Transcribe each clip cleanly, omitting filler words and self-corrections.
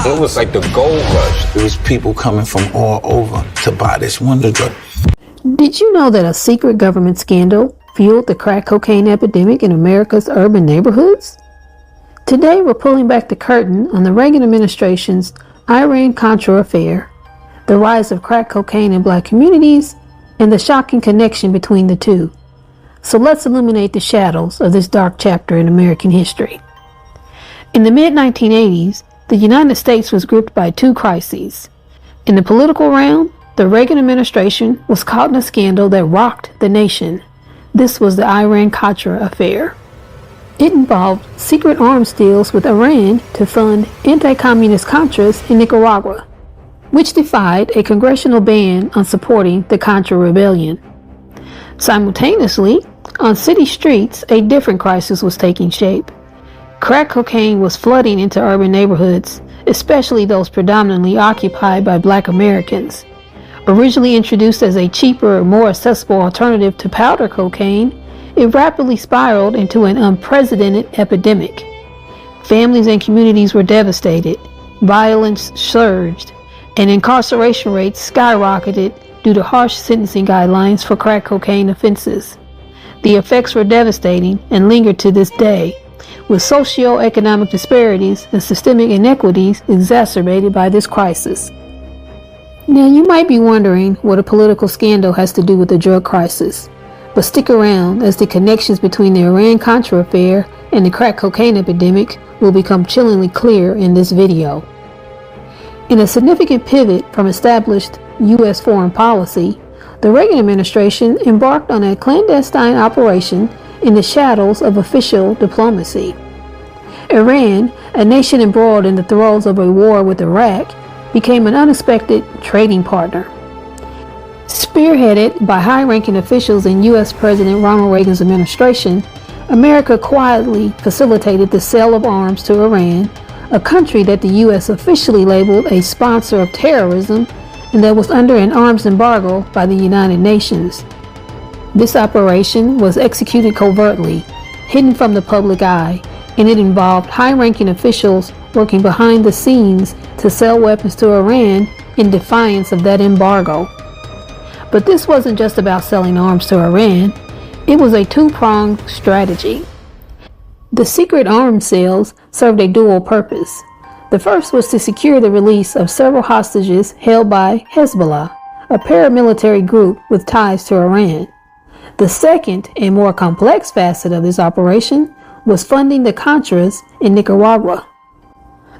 It was like the gold rush. There was people coming from all over to buy this wonder drug. Did you know that a secret government scandal fueled the crack cocaine epidemic in America's urban neighborhoods? Today, we're pulling back the curtain on the Reagan Administration's Iran-Contra Affair, the rise of crack cocaine in black communities, and the shocking connection between the two. So let's illuminate the shadows of this dark chapter in American history. In the mid-1980s, the United States was gripped by two crises. In the political realm, the Reagan administration was caught in a scandal that rocked the nation. This was the Iran-Contra Affair. It involved secret arms deals with Iran to fund anti-communist Contras in Nicaragua, which defied a congressional ban on supporting the Contra rebellion. Simultaneously, on city streets, a different crisis was taking shape. Crack cocaine was flooding into urban neighborhoods, especially those predominantly occupied by black Americans. Originally introduced as a cheaper, more accessible alternative to powder cocaine, it rapidly spiraled into an unprecedented epidemic. Families and communities were devastated, violence surged, and incarceration rates skyrocketed due to harsh sentencing guidelines for crack cocaine offenses. The effects were devastating and linger to this day, with socio-economic disparities and systemic inequities exacerbated by this crisis. Now, you might be wondering what a political scandal has to do with the drug crisis, but stick around as the connections between the Iran-Contra Affair and the crack cocaine epidemic will become chillingly clear in this video. In a significant pivot from established U.S. foreign policy, the Reagan administration embarked on a clandestine operation in the shadows of official diplomacy. Iran, a nation embroiled in the throes of a war with Iraq, became an unexpected trading partner. Spearheaded by high-ranking officials in U.S. President Ronald Reagan's administration, America quietly facilitated the sale of arms to Iran, a country that the U.S. officially labeled a sponsor of terrorism and that was under an arms embargo by the United Nations. This operation was executed covertly, hidden from the public eye, and it involved high-ranking officials working behind the scenes to sell weapons to Iran in defiance of that embargo. But this wasn't just about selling arms to Iran. It was a two-pronged strategy. The secret arms sales served a dual purpose. The first was to secure the release of several hostages held by Hezbollah, a paramilitary group with ties to Iran. The second and more complex facet of this operation was funding the Contras in Nicaragua.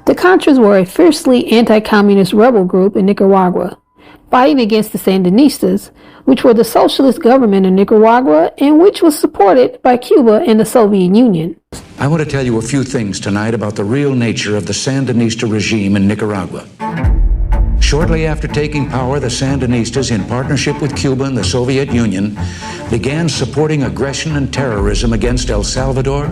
The Contras were a fiercely anti-communist rebel group in Nicaragua, fighting against the Sandinistas, which were the socialist government in Nicaragua and which was supported by Cuba and the Soviet Union. I want to tell you a few things tonight about the real nature of the Sandinista regime in Nicaragua. Shortly after taking power, the Sandinistas, in partnership with Cuba and the Soviet Union, began supporting aggression and terrorism against El Salvador,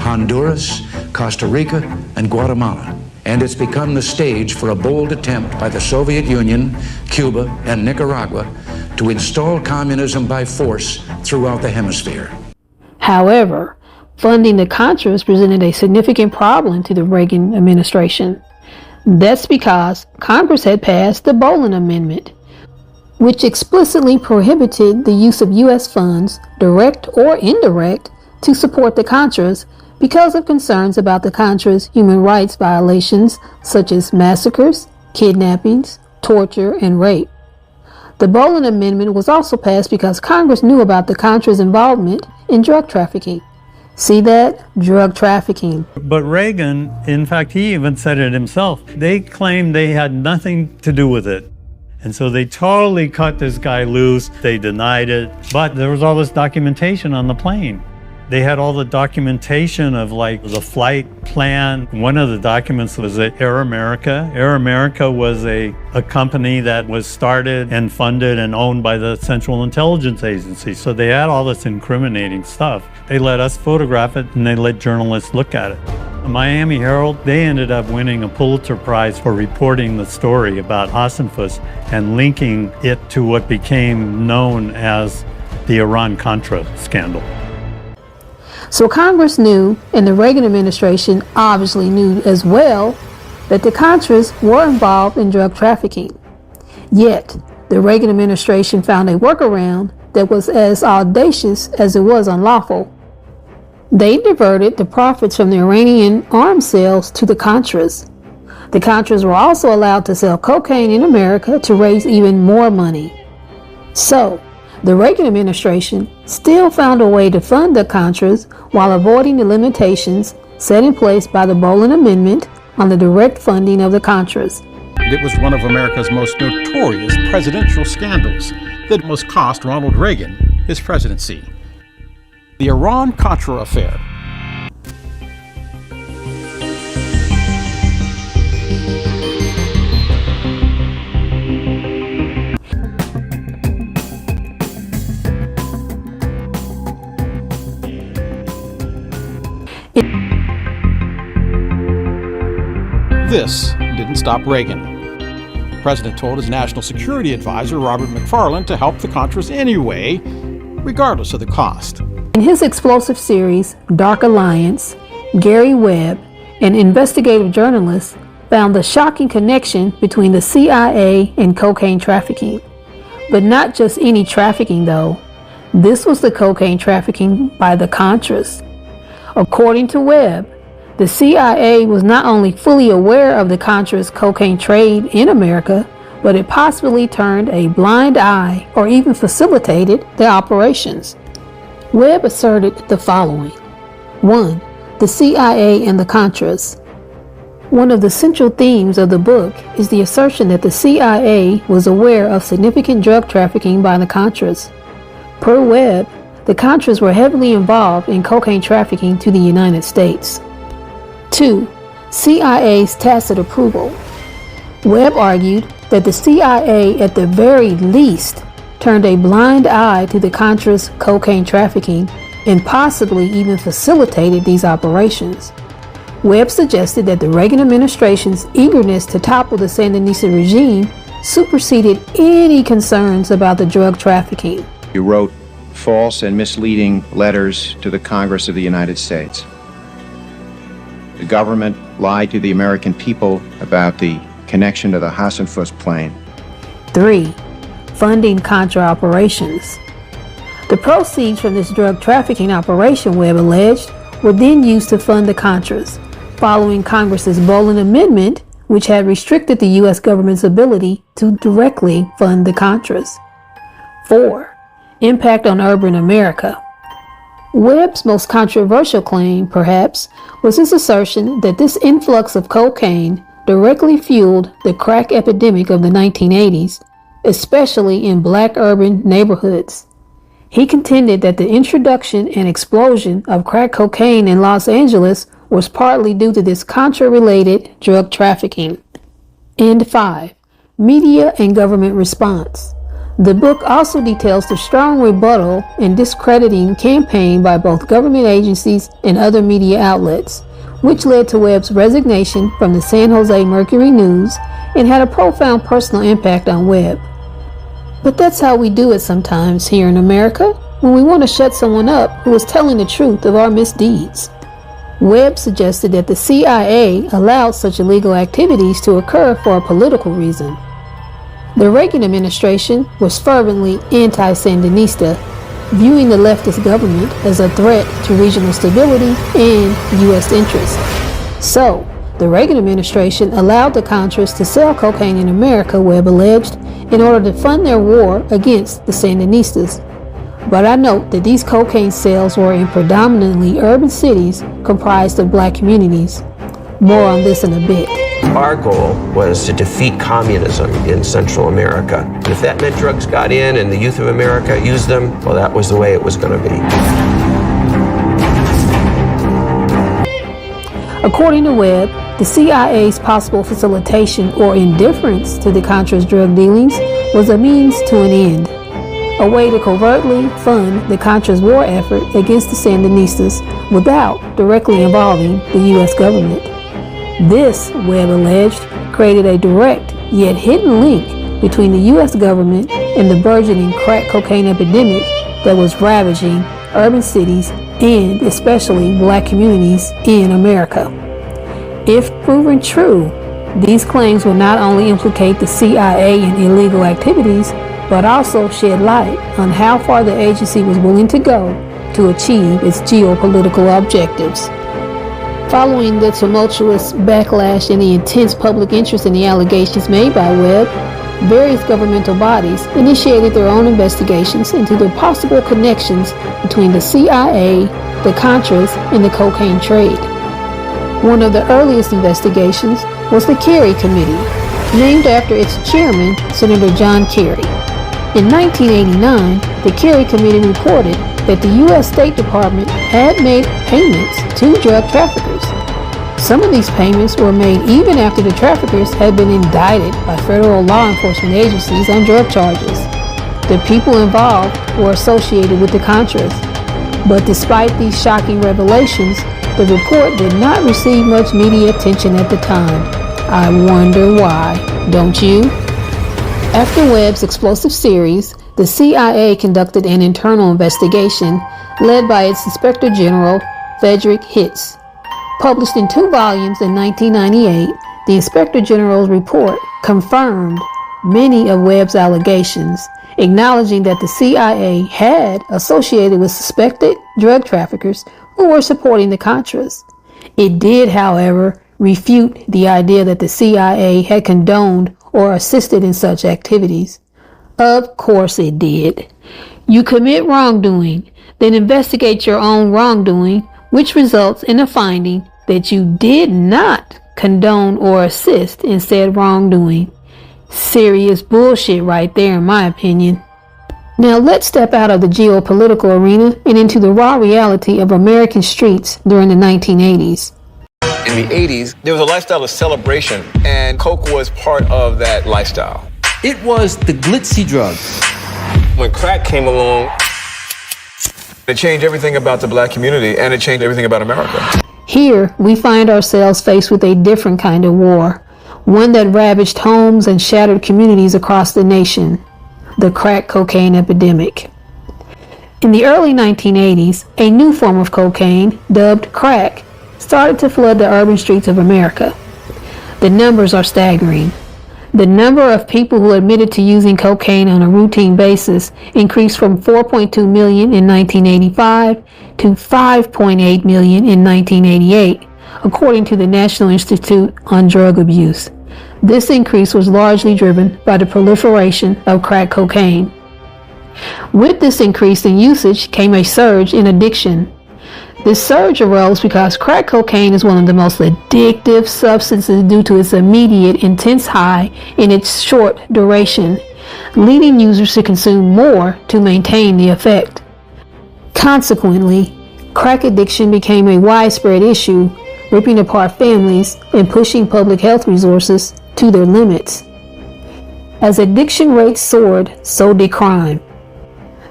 Honduras, Costa Rica, and Guatemala. And it's become the stage for a bold attempt by the Soviet Union, Cuba, and Nicaragua to install communism by force throughout the hemisphere. However, funding the Contras presented a significant problem to the Reagan administration. That's because Congress had passed the Bolin Amendment, which explicitly prohibited the use of U.S. funds, direct or indirect, to support the Contras because of concerns about the Contras' human rights violations such as massacres, kidnappings, torture, and rape. The Bolin Amendment was also passed because Congress knew about the Contras' involvement in drug trafficking. See that? Drug trafficking. But Reagan, in fact, he even said it himself. They claimed they had nothing to do with it. And so they totally cut this guy loose. They denied it. But there was all this documentation on the plane. They had all the documentation of like the flight plan. One of the documents was at Air America. Air America was a company that was started and funded and owned by the Central Intelligence Agency. So they had all this incriminating stuff. They let us photograph it and they let journalists look at it. The Miami Herald, they ended up winning a Pulitzer Prize for reporting the story about Hassenfuss and linking it to what became known as the Iran-Contra scandal. So Congress knew, and the Reagan administration obviously knew as well, that the Contras were involved in drug trafficking. Yet, the Reagan administration found a workaround that was as audacious as it was unlawful. They diverted the profits from the Iranian arms sales to the Contras. The Contras were also allowed to sell cocaine in America to raise even more money. So, the Reagan administration still found a way to fund the Contras while avoiding the limitations set in place by the Bolin Amendment on the direct funding of the Contras. It was one of America's most notorious presidential scandals that most cost Ronald Reagan his presidency. The Iran-Contra Affair. This didn't stop Reagan. The president told his national security advisor, Robert McFarlane, to help the Contras anyway, regardless of the cost. In his explosive series, Dark Alliance, Gary Webb, an investigative journalist, found the shocking connection between the CIA and cocaine trafficking. But not just any trafficking, though. This was the cocaine trafficking by the Contras. According to Webb, the CIA was not only fully aware of the Contras' cocaine trade in America, but it possibly turned a blind eye or even facilitated their operations. Webb asserted the following. 1. The CIA and the Contras. One of the central themes of the book is the assertion that the CIA was aware of significant drug trafficking by the Contras. Per Webb, the Contras were heavily involved in cocaine trafficking to the United States. 2. CIA's tacit approval. Webb argued that the CIA at the very least turned a blind eye to the Contras' cocaine trafficking and possibly even facilitated these operations. Webb suggested that the Reagan administration's eagerness to topple the Sandinista regime superseded any concerns about the drug trafficking. You wrote false and misleading letters to the Congress of the United States. The government lied to the American people about the connection to the Hassenfuss plane. 3. Funding Contra operations. The proceeds from this drug trafficking operation, Webb alleged, were then used to fund the Contras, following Congress's Bolin Amendment, which had restricted the U.S. government's ability to directly fund the Contras. 4. Impact on urban America. Webb's most controversial claim, perhaps, was his assertion that this influx of cocaine directly fueled the crack epidemic of the 1980s, especially in black urban neighborhoods. He contended that the introduction and explosion of crack cocaine in Los Angeles was partly due to this Contra-related drug trafficking. And 5. Media and government response. The book also details the strong rebuttal and discrediting campaign by both government agencies and other media outlets, which led to Webb's resignation from the San Jose Mercury News and had a profound personal impact on Webb. But that's how we do it sometimes here in America, when we want to shut someone up who is telling the truth of our misdeeds. Webb suggested that the CIA allowed such illegal activities to occur for a political reason. The Reagan administration was fervently anti-Sandinista, viewing the leftist government as a threat to regional stability and U.S. interests. So, the Reagan administration allowed the Contras to sell cocaine in America, Webb alleged, in order to fund their war against the Sandinistas. But I note that these cocaine sales were in predominantly urban cities comprised of black communities. More on this in a bit. Our goal was to defeat communism in Central America. And if that meant drugs got in and the youth of America used them, well, that was the way it was going to be. According to Webb, the CIA's possible facilitation or indifference to the Contras' drug dealings was a means to an end, a way to covertly fund the Contras' war effort against the Sandinistas without directly involving the U.S. government. This, Webb alleged, created a direct yet hidden link between the U.S. government and the burgeoning crack cocaine epidemic that was ravaging urban cities and especially black communities in America. If proven true, These claims would not only implicate the CIA in illegal activities, but also shed light on how far the agency was willing to go to achieve its geopolitical objectives. Following the tumultuous backlash and the intense public interest in the allegations made by Webb, various governmental bodies initiated their own investigations into the possible connections between the CIA, the Contras, and the cocaine trade. One of the earliest investigations was the Kerry Committee, named after its chairman, Senator John Kerry. In 1989, the Kerry Committee reported that the U.S. State Department had made payments to drug traffickers. Some of these payments were made even after the traffickers had been indicted by federal law enforcement agencies on drug charges. The people involved were associated with the Contras. But despite these shocking revelations, the report did not receive much media attention at the time. I wonder why, don't you? After Webb's explosive series, the CIA conducted an internal investigation led by its Inspector General, Frederick Hitz. Published in 2 volumes in 1998, the Inspector General's report confirmed many of Webb's allegations, acknowledging that the CIA had associated with suspected drug traffickers who were supporting the Contras. It did, however, refute the idea that the CIA had condoned or assisted in such activities. Of course it did. You commit wrongdoing, then investigate your own wrongdoing, which results in a finding that you did not condone or assist in said wrongdoing. Serious bullshit right there, in my opinion. Now let's step out of the geopolitical arena and into the raw reality of American streets during the 1980s. In the 80s, there was a lifestyle of celebration, and coke was part of that lifestyle. It was the glitzy drug. When crack came along, it changed everything about the black community, and it changed everything about America. Here, we find ourselves faced with a different kind of war, one that ravaged homes and shattered communities across the nation, the crack cocaine epidemic. In the early 1980s, a new form of cocaine, dubbed crack, started to flood the urban streets of America. The numbers are staggering. The number of people who admitted to using cocaine on a routine basis increased from 4.2 million in 1985 to 5.8 million in 1988, according to the National Institute on Drug Abuse. This increase was largely driven by the proliferation of crack cocaine. With this increase in usage came a surge in addiction. This surge arose because crack cocaine is one of the most addictive substances due to its immediate intense high and its short duration, leading users to consume more to maintain the effect. Consequently, crack addiction became a widespread issue, ripping apart families and pushing public health resources to their limits. As addiction rates soared, so did crime.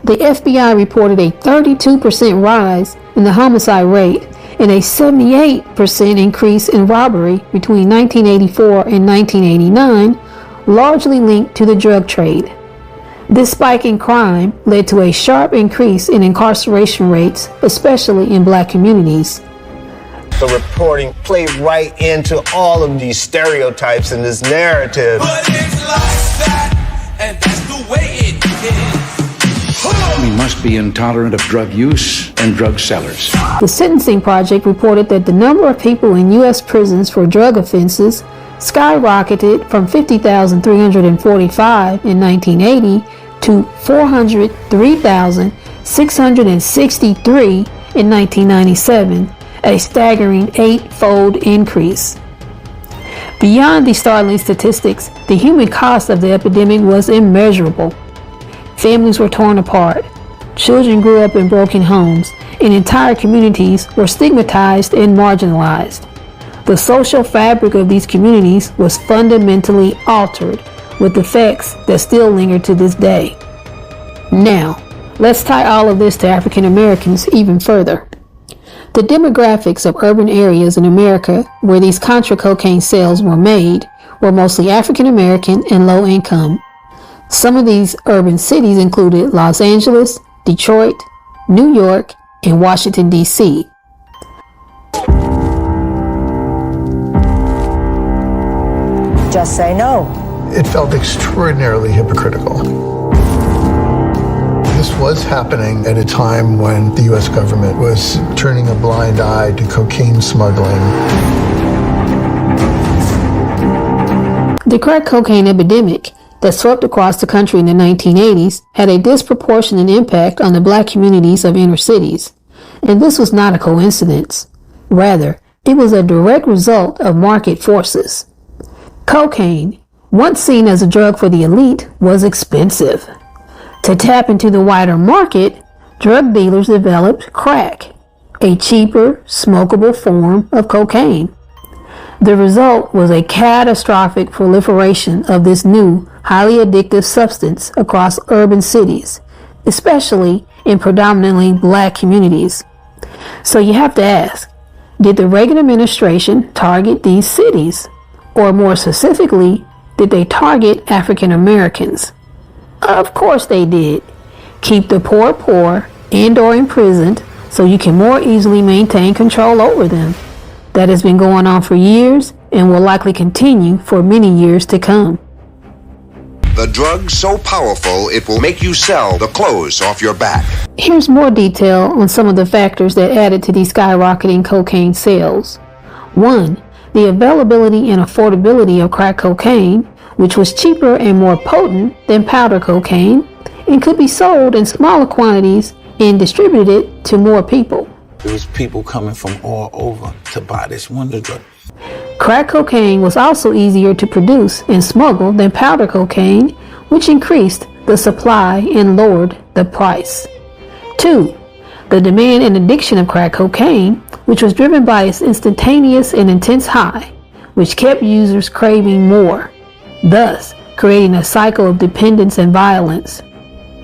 The FBI reported a 32% rise in the homicide rate and a 78% increase in robbery between 1984 and 1989, largely linked to the drug trade. This spike in crime led to a sharp increase in incarceration rates, especially in black communities. The reporting played right into all of these stereotypes and this narrative. But it's like that, and that's the way it is. We must be intolerant of drug use and drug sellers. The Sentencing Project reported that the number of people in U.S. prisons for drug offenses skyrocketed from 50,345 in 1980 to 403,663 in 1997, a staggering 8-fold increase. Beyond these startling statistics, the human cost of the epidemic was immeasurable. Families were torn apart, children grew up in broken homes, and entire communities were stigmatized and marginalized. The social fabric of these communities was fundamentally altered, with effects that still linger to this day. Now, let's tie all of this to African Americans even further. The demographics of urban areas in America where these Contra cocaine sales were made were mostly African American and low income. Some of these urban cities included Los Angeles, Detroit, New York, and Washington, D.C. just say no. It felt extraordinarily hypocritical. This was happening at a time when the U.S. government was turning a blind eye to cocaine smuggling. The crack cocaine epidemic that swept across the country in the 1980s had a disproportionate impact on the black communities of inner cities. And this was not a coincidence. Rather, it was a direct result of market forces. Cocaine, once seen as a drug for the elite, was expensive. To tap into the wider market, drug dealers developed crack, a cheaper, smokable form of cocaine. The result was a catastrophic proliferation of this new, highly addictive substance across urban cities, especially in predominantly black communities. So you have to ask, did the Reagan administration target these cities? Or more specifically, did they target African Americans? Of course they did. Keep the poor and/or imprisoned so you can more easily maintain control over them. That has been going on for years and will likely continue for many years to come. The drug's so powerful it will make you sell the clothes off your back. Here's more detail on some of the factors that added to these skyrocketing cocaine sales. 1. The availability and affordability of crack cocaine, which was cheaper and more potent than powder cocaine, and could be sold in smaller quantities and distributed to more people. There was people coming from all over to buy this wonder drug. Crack cocaine was also easier to produce and smuggle than powder cocaine, which increased the supply and lowered the price. 2. The demand and addiction of crack cocaine, which was driven by its instantaneous and intense high, which kept users craving more, thus creating a cycle of dependence and violence.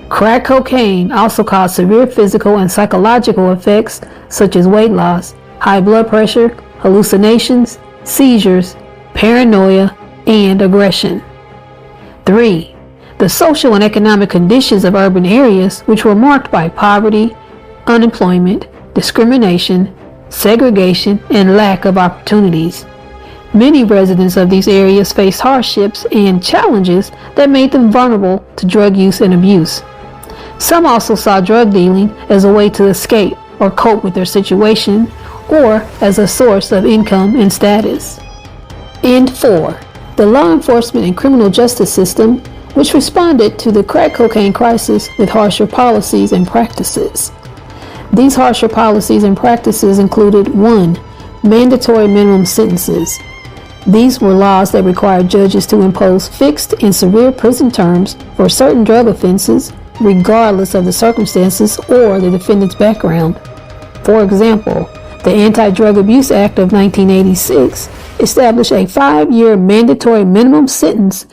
Crack cocaine also caused severe physical and psychological effects such as weight loss, high blood pressure, hallucinations, seizures, paranoia, and aggression. 3. The social and economic conditions of urban areas, which were marked by poverty, unemployment, discrimination, segregation, and lack of opportunities. Many residents of these areas faced hardships and challenges that made them vulnerable to drug use and abuse. Some also saw drug dealing as a way to escape or cope with their situation, or as a source of income and status. And 4. The law enforcement and criminal justice system, which responded to the crack cocaine crisis with harsher policies and practices. These harsher policies and practices included 1. Mandatory minimum sentences. These were laws that required judges to impose fixed and severe prison terms for certain drug offenses, regardless of the circumstances or the defendant's background. For example, the Anti-Drug Abuse Act of 1986 established a 5-year mandatory minimum sentence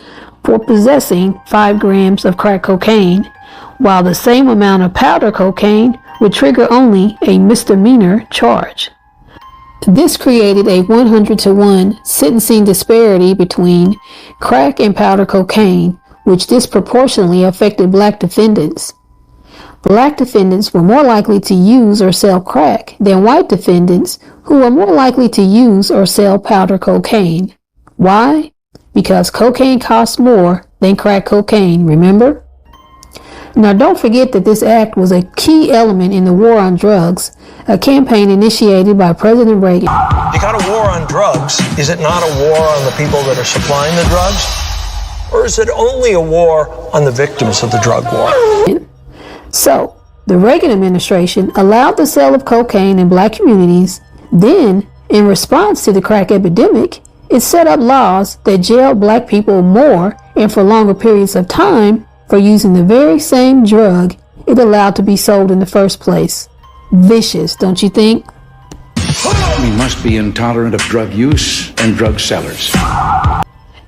for possessing 5 grams of crack cocaine, while the same amount of powder cocaine would trigger only a misdemeanor charge. This created a 100-to-1 sentencing disparity between crack and powder cocaine, which disproportionately affected black defendants. Black defendants were more likely to use or sell crack than white defendants, who were more likely to use or sell powder cocaine. Why? Because cocaine costs more than crack cocaine, remember? Now don't forget that this act was a key element in the war on drugs, a campaign initiated by President Reagan. You got a war on drugs. Is it not a war on the people that are supplying the drugs? Or is it only a war on the victims of the drug war? So, the Reagan administration allowed the sale of cocaine in black communities. Then, in response to the crack epidemic, it set up laws that jailed black people more and for longer periods of time for using the very same drug it allowed to be sold in the first place. Vicious, don't you think? We must be intolerant of drug use and drug sellers.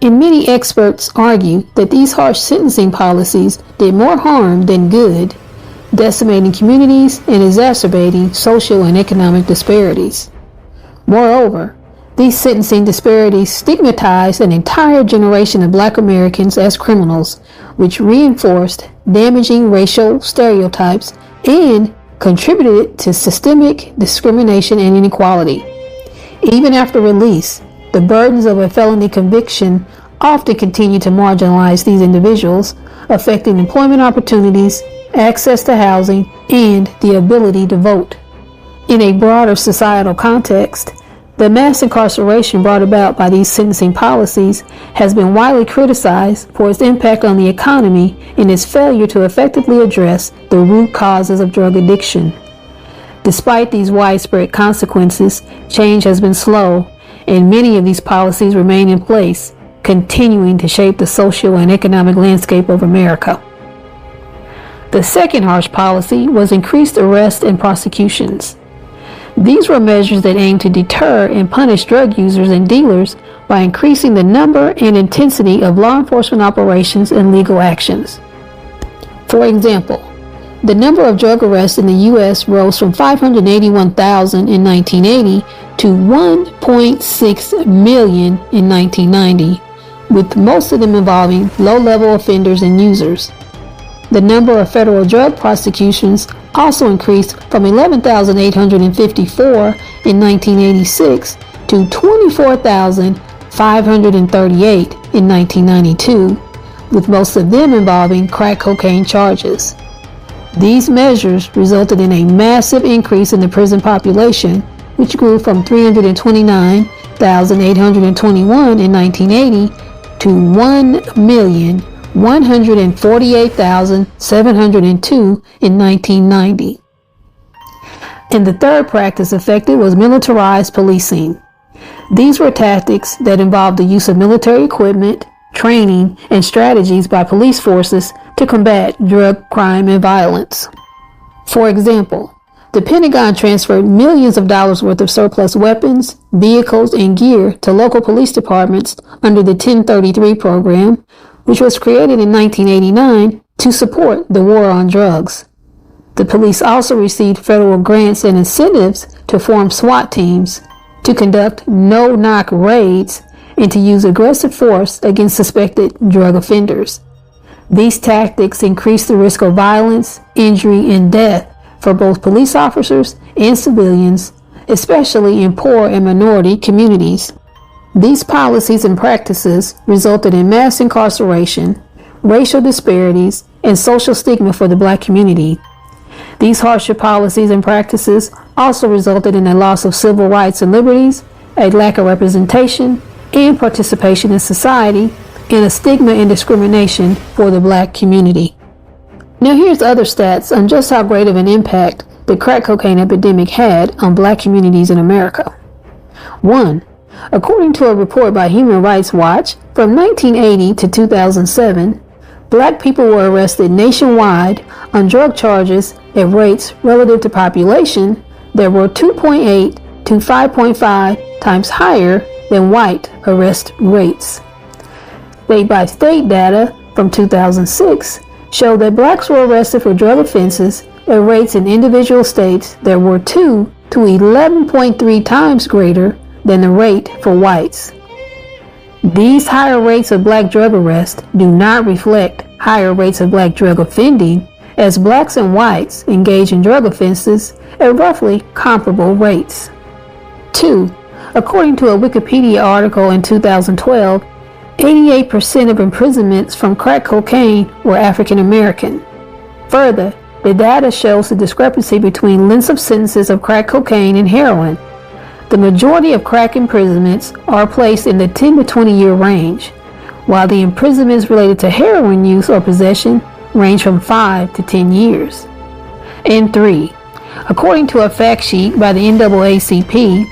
And many experts argue that these harsh sentencing policies did more harm than good, decimating communities and exacerbating social and economic disparities. Moreover, these sentencing disparities stigmatized an entire generation of black Americans as criminals, which reinforced damaging racial stereotypes and contributed to systemic discrimination and inequality. Even after release, the burdens of a felony conviction often continue to marginalize these individuals, affecting employment opportunities, access to housing, and the ability to vote. In a broader societal context, the mass incarceration brought about by these sentencing policies has been widely criticized for its impact on the economy and its failure to effectively address the root causes of drug addiction. Despite these widespread consequences, change has been slow, and many of these policies remain in place, continuing to shape the social and economic landscape of America. The second harsh policy was increased arrest and prosecutions. These were measures that aimed to deter and punish drug users and dealers by increasing the number and intensity of law enforcement operations and legal actions. For example, the number of drug arrests in the U.S. rose from 581,000 in 1980 to 1.6 million in 1990, with most of them involving low-level offenders and users. The number of federal drug prosecutions also increased from 11,854 in 1986 to 24,538 in 1992, with most of them involving crack cocaine charges. These measures resulted in a massive increase in the prison population, which grew from 329,821 in 1980 to 1,148,702 in 1990. And the third practice affected was militarized policing. These were tactics that involved the use of military equipment, training, and strategies by police forces to combat drug crime and violence. For example, the Pentagon transferred millions of dollars worth of surplus weapons, vehicles, and gear to local police departments under the 1033 program, which was created in 1989 to support the war on drugs. The police also received federal grants and incentives to form SWAT teams, to conduct no-knock raids, and to use aggressive force against suspected drug offenders. These tactics increased the risk of violence, injury, and death for both police officers and civilians, especially in poor and minority communities. These policies and practices resulted in mass incarceration, racial disparities, and social stigma for the Black community. These harsher policies and practices also resulted in a loss of civil rights and liberties, a lack of representation and participation in society, and a stigma and discrimination for the Black community. Now here's other stats on just how great of an impact the crack cocaine epidemic had on Black communities in America. 1. According to a report by Human Rights Watch, from 1980 to 2007, Black people were arrested nationwide on drug charges at rates relative to population that were 2.8 to 5.5 times higher than white arrest rates. State-by-state data from 2006 showed that Blacks were arrested for drug offenses at rates in individual states that were 2 to 11.3 times greater than the rate for whites. These higher rates of Black drug arrest do not reflect higher rates of Black drug offending, as Blacks and whites engage in drug offenses at roughly comparable rates. 2. According to a Wikipedia article in 2012, 88% of imprisonments from crack cocaine were African American. Further, the data shows the discrepancy between lengths of sentences of crack cocaine and heroin. The majority of crack imprisonments are placed in the 10 to 20 year range, while the imprisonments related to heroin use or possession range from 5 to 10 years. And 3. According to a fact sheet by the NAACP,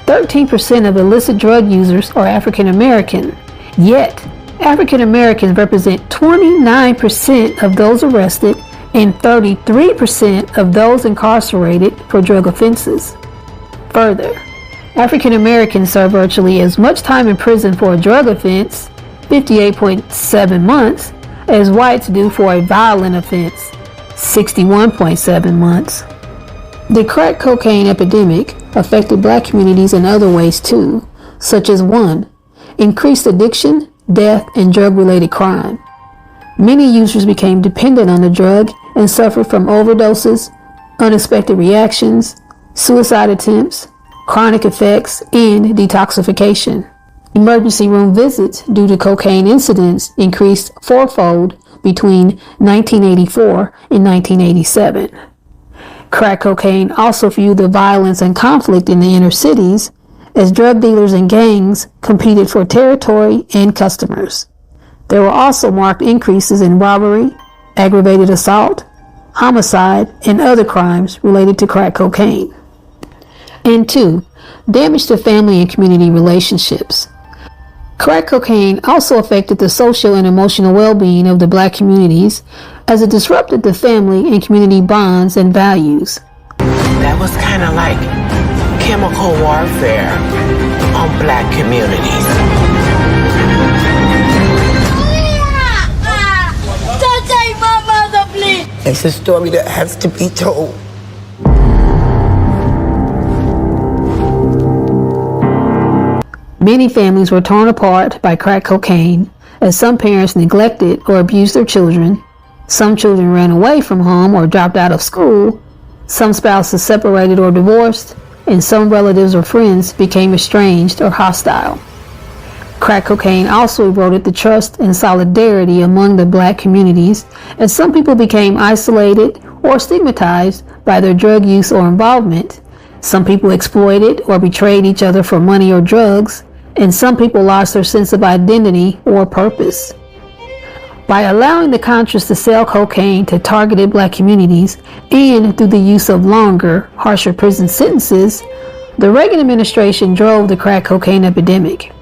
13% of illicit drug users are African American, yet African Americans represent 29% of those arrested and 33% of those incarcerated for drug offenses. Further, African Americans serve virtually as much time in prison for a drug offense, 58.7 months, as whites do for a violent offense, 61.7 months. The crack cocaine epidemic affected Black communities in other ways too, such as 1. Increased addiction, death, and drug-related crime. Many users became dependent on the drug and suffered from overdoses, unexpected reactions, suicide attempts, chronic effects, and detoxification. Emergency room visits due to cocaine incidents increased fourfold between 1984 and 1987. Crack cocaine also fueled the violence and conflict in the inner cities as drug dealers and gangs competed for territory and customers. There were also marked increases in robbery, aggravated assault, homicide, and other crimes related to crack cocaine. And 2, damage to family and community relationships. Crack cocaine also affected the social and emotional well-being of the black communities as it disrupted the family and community bonds and values. That was kind of like chemical warfare on black communities. Don't take my mother, please. It's a story that has to be told. Many families were torn apart by crack cocaine as some parents neglected or abused their children, some children ran away from home or dropped out of school, some spouses separated or divorced, and some relatives or friends became estranged or hostile. Crack cocaine also eroded the trust and solidarity among the black communities as some people became isolated or stigmatized by their drug use or involvement. Some people exploited or betrayed each other for money or drugs, and some people lost their sense of identity or purpose. By allowing the Contras to sell cocaine to targeted black communities and through the use of longer, harsher prison sentences, the Reagan administration drove the crack cocaine epidemic.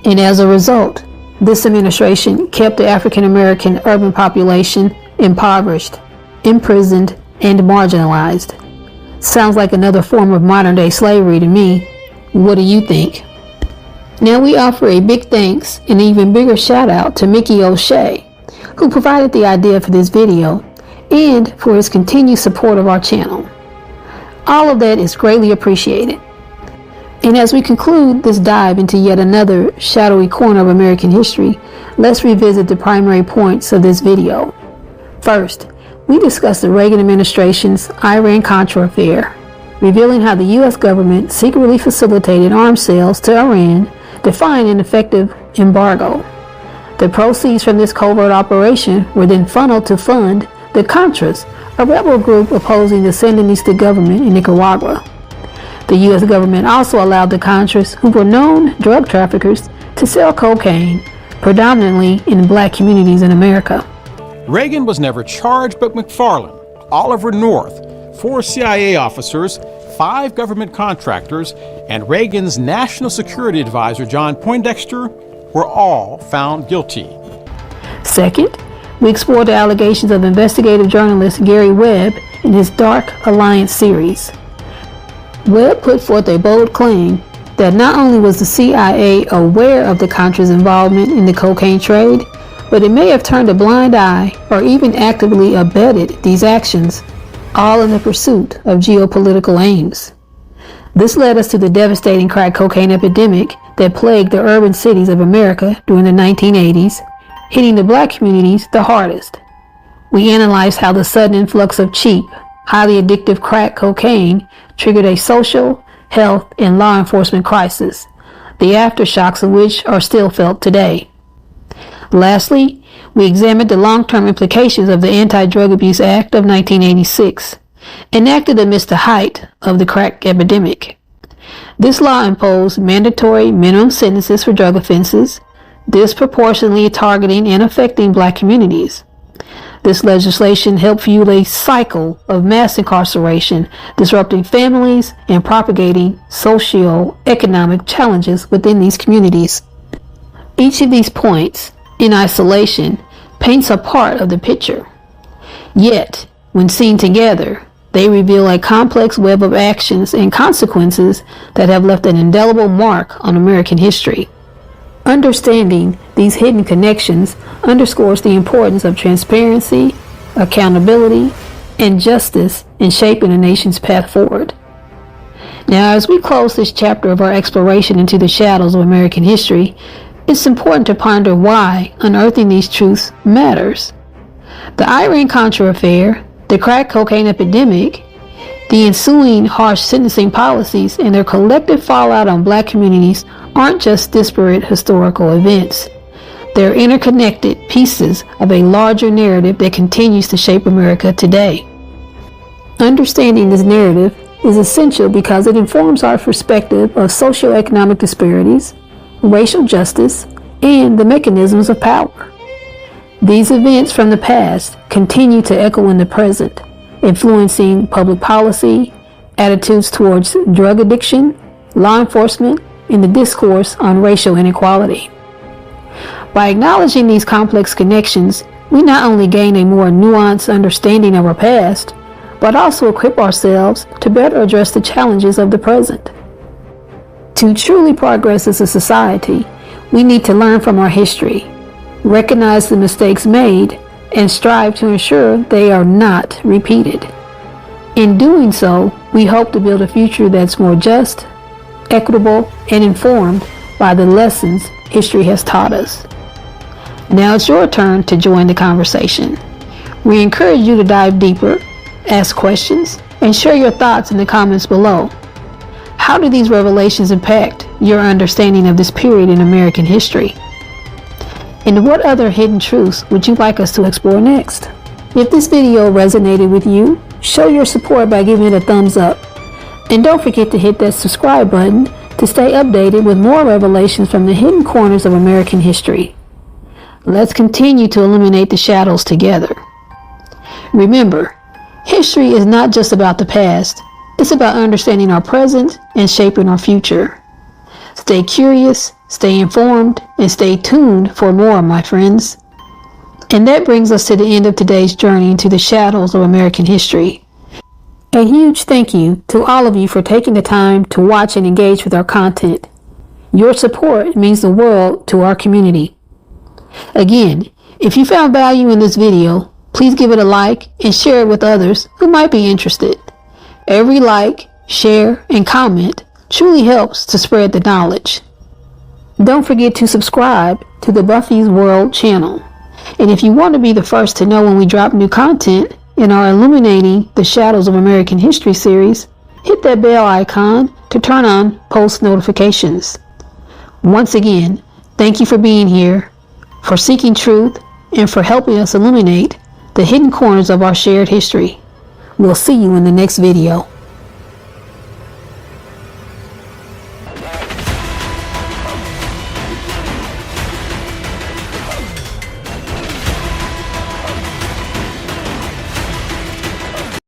And as a result, this administration kept the African American urban population impoverished, imprisoned, and marginalized. Sounds like another form of modern day slavery to me. What do you think? Now we offer a big thanks and an even bigger shout out to Mickey O'Shea, who provided the idea for this video, and for his continued support of our channel. All of that is greatly appreciated. And as we conclude this dive into yet another shadowy corner of American history, let's revisit the primary points of this video. First, we discuss the Reagan administration's Iran-Contra Affair, revealing how the U.S. government secretly facilitated arms sales to Iran, defying an effective embargo. The proceeds from this covert operation were then funneled to fund the Contras, a rebel group opposing the Sandinista government in Nicaragua. The U.S. government also allowed the Contras, who were known drug traffickers, to sell cocaine, predominantly in black communities in America. Reagan was never charged, but McFarland, Oliver North, 4 CIA officers, 5 government contractors, and Reagan's national security advisor, John Poindexter, were all found guilty. Second, we explored the allegations of investigative journalist Gary Webb in his Dark Alliance series. Webb put forth a bold claim that not only was the CIA aware of the Contras' involvement in the cocaine trade, but it may have turned a blind eye or even actively abetted these actions, all in the pursuit of geopolitical aims. This led us to the devastating crack cocaine epidemic that plagued the urban cities of America during the 1980s, hitting the black communities the hardest. We analyzed how the sudden influx of cheap, highly addictive crack cocaine triggered a social, health, and law enforcement crisis, the aftershocks of which are still felt today. Lastly, we examined the long-term implications of the Anti-Drug Abuse Act of 1986, enacted amidst the height of the crack epidemic. This law imposed mandatory minimum sentences for drug offenses, disproportionately targeting and affecting black communities. This legislation helped fuel a cycle of mass incarceration, disrupting families and propagating socio-economic challenges within these communities. Each of these points, in isolation, paints a part of the picture. Yet, when seen together, they reveal a complex web of actions and consequences that have left an indelible mark on American history. Understanding these hidden connections underscores the importance of transparency, accountability, and justice in shaping a nation's path forward. Now, as we close this chapter of our exploration into the shadows of American history, it's important to ponder why unearthing these truths matters. The Iran-Contra Affair, the crack cocaine epidemic, The ensuing harsh sentencing policies and their collective fallout on black communities aren't just disparate historical events. They're interconnected pieces of a larger narrative that continues to shape America today. Understanding this narrative is essential because it informs our perspective of socioeconomic disparities, racial justice, and the mechanisms of power. These events from the past continue to echo in the present, influencing public policy, attitudes towards drug addiction, law enforcement, and the discourse on racial inequality. By acknowledging these complex connections, we not only gain a more nuanced understanding of our past, but also equip ourselves to better address the challenges of the present. To truly progress as a society, we need to learn from our history, recognize the mistakes made, and strive to ensure they are not repeated. In doing so, we hope to build a future that's more just, equitable, and informed by the lessons history has taught us. Now it's your turn to join the conversation. We encourage you to dive deeper, ask questions, and share your thoughts in the comments below. How do these revelations impact your understanding of this period in American history? And what other hidden truths would you like us to explore next? If this video resonated with you, show your support by giving it a thumbs up. And don't forget to hit that subscribe button to stay updated with more revelations from the hidden corners of American history. Let's continue to illuminate the shadows together. Remember, history is not just about the past, it's about understanding our present and shaping our future. Stay curious, stay informed, and stay tuned for more, my friends. And that brings us to the end of today's journey into the shadows of American history. A huge thank you to all of you for taking the time to watch and engage with our content. Your support means the world to our community. Again, if you found value in this video, please give it a like and share it with others who might be interested. Every like, share, and comment truly helps to spread the knowledge. Don't forget to subscribe to the Buffy's World channel. And if you want to be the first to know when we drop new content in our Illuminating the Shadows of American History series, hit that bell icon to turn on post notifications. Once again, thank you for being here, for seeking truth, and for helping us illuminate the hidden corners of our shared history. We'll see you in the next video.